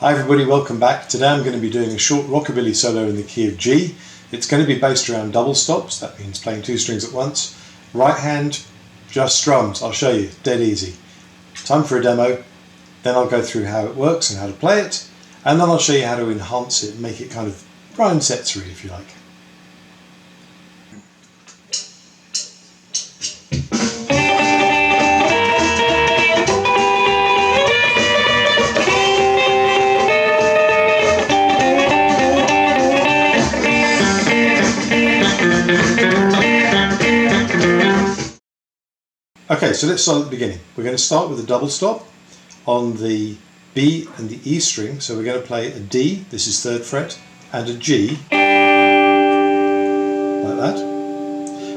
Hi everybody, welcome back. Today I'm going to be doing a short rockabilly solo in the key of G. It's going to be based around double stops, that means playing two strings at once. Right hand, just strums, I'll show you, dead easy. Time for a demo, then I'll go through how it works and how to play it, and then I'll show you how to enhance it and make it kind of Brian Setzer if you like. Okay, so let's start at the beginning. We're going to start with a double stop on the B and the E string. So we're going to play a D, this is 3rd fret, and a G, like that.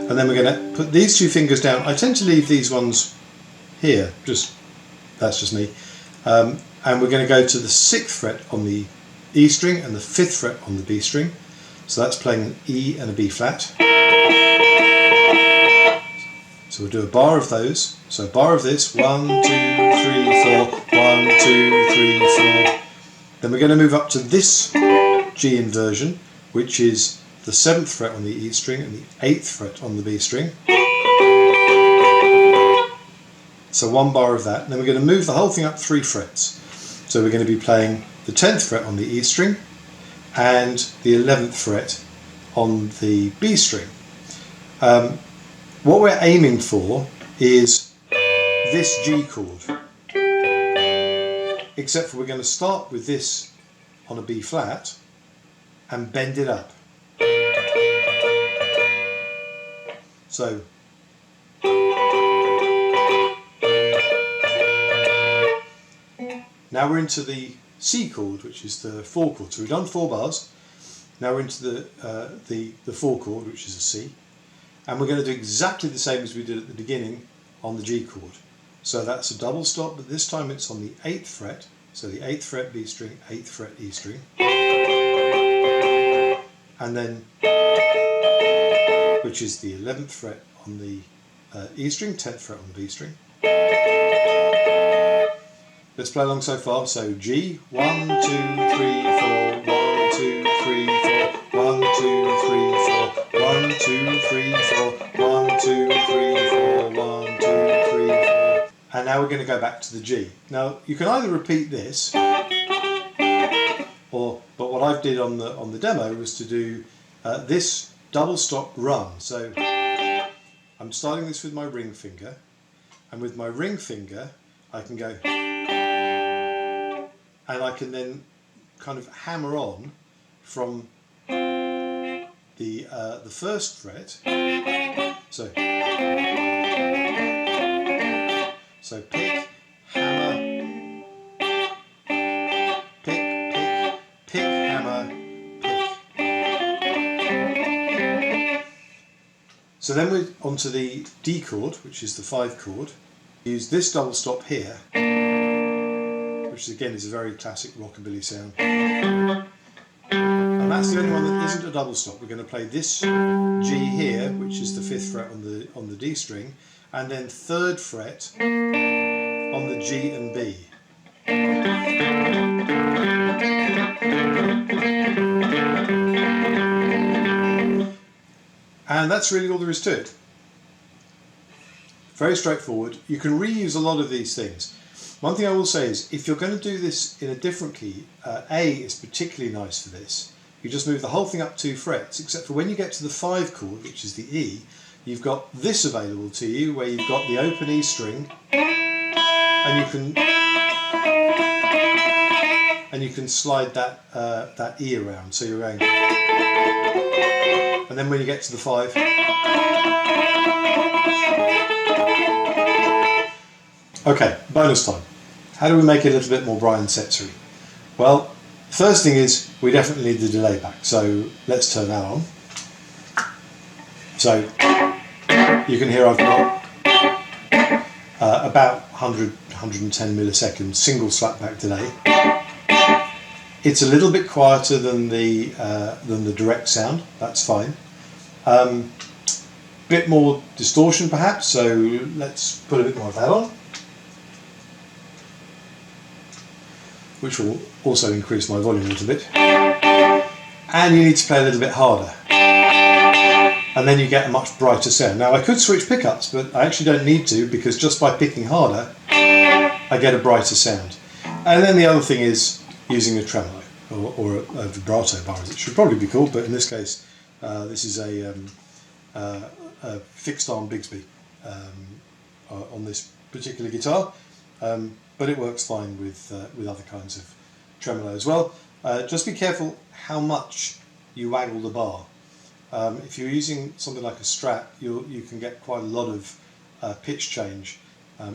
And then we're going to put these two fingers down. I tend to leave these ones here, that's just me. And we're going to go to the 6th fret on the E string and the 5th fret on the B string. So that's playing an E and a B flat. So we'll do a bar of those. So a bar of this, 1, 2, 3, 4, 1, 2, 3, 4. Then we're going to move up to this G inversion, which is the 7th fret on the E string and the 8th fret on the B string. So one bar of that. And then we're going to move the whole thing up 3 frets. So we're going to be playing the 10th fret on the E string and the 11th fret on the B string. What we're aiming for is this G chord, except for we're going to start with this on a B flat and bend it up. So now we're into the C chord, which is the 4 chord. So we've done 4 bars. Now we're into the 4 chord, which is a C. And we're going to do exactly the same as we did at the beginning on the G chord. So that's a double stop, but this time it's on the 8th fret. So the 8th fret B string, 8th fret E string. And then, which is the 11th fret on the E string, 10th fret on the B string. Let's play along so far. So G, 1, 2, 3, 4, 1, 2, 3, 4, 1, 2, 3, 4, 1, 2, 3, 4, 1, 2, 3, 4, 1, 2, 3, 4. And now we're going to go back to the G. Now you can either repeat this, but what I did on the demo was to do this double stop run. So I'm starting this with my ring finger, and with my ring finger I can go, and I can then kind of hammer on from the 1st fret. So pick, hammer, pick, hammer, pick. So then we're onto the D chord, which is the 5 chord. Use this double stop here, which again is a very classic rockabilly sound. And that's the only one that isn't a double stop. We're going to play this G here, which is the 5th fret on the D string, and then 3rd fret on the G and B. And that's really all there is to it. Very straightforward. You can reuse a lot of these things. One thing I will say is, if you're going to do this in a different key, A is particularly nice for this. You just move the whole thing up 2 frets, except for when you get to the 5 chord, which is the E, you've got this available to you, where you've got the open E string, and you can slide that E around. So you're going, and then when you get to the 5, okay, bonus time. How do we make it a little bit more Brian Setzer-y? Well, first thing is we definitely need the delay back, so let's turn that on. So you can hear I've got about 110 milliseconds single slapback delay. It's a little bit quieter than the direct sound, that's fine. Bit more distortion perhaps, so let's put a bit more of that on, which will also increase my volume a little bit. And you need to play a little bit harder. And then you get a much brighter sound. Now I could switch pickups, but I actually don't need to, because just by picking harder, I get a brighter sound. And then the other thing is using a tremolo, or a vibrato bar as it should probably be called, but in this case this is a fixed arm Bigsby on this particular guitar, but it works fine with other kinds of tremolo as well. Just be careful how much you waggle the bar. If you're using something like a Strat, you can get quite a lot of pitch change,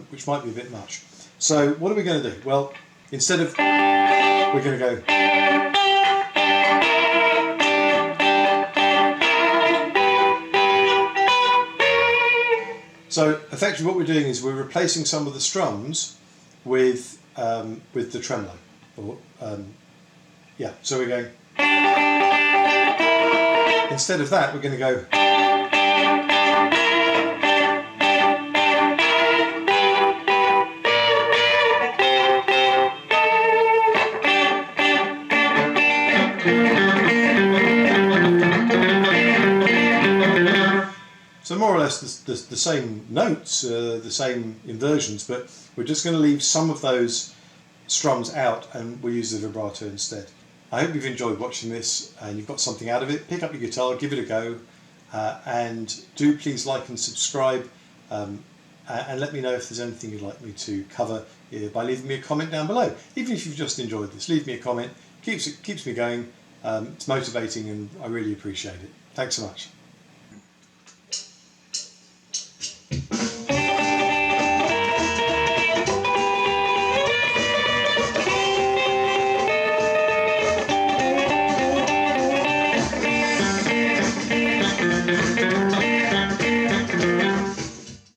which might be a bit much. So what are we going to do? Well, instead of, we're going to go. So effectively what we're doing is we're replacing some of the strums with the tremolo. Yeah, so we're going. Instead of that, we're going to go. So more or less the same notes, the same inversions, but we're just going to leave some of those strums out and we'll use the vibrato instead. I hope you've enjoyed watching this and you've got something out of it. Pick up your guitar, give it a go, and do please like and subscribe, and let me know if there's anything you'd like me to cover by leaving me a comment down below. Even if you've just enjoyed this, leave me a comment. Keeps me going. It's motivating and I really appreciate it. Thanks so much.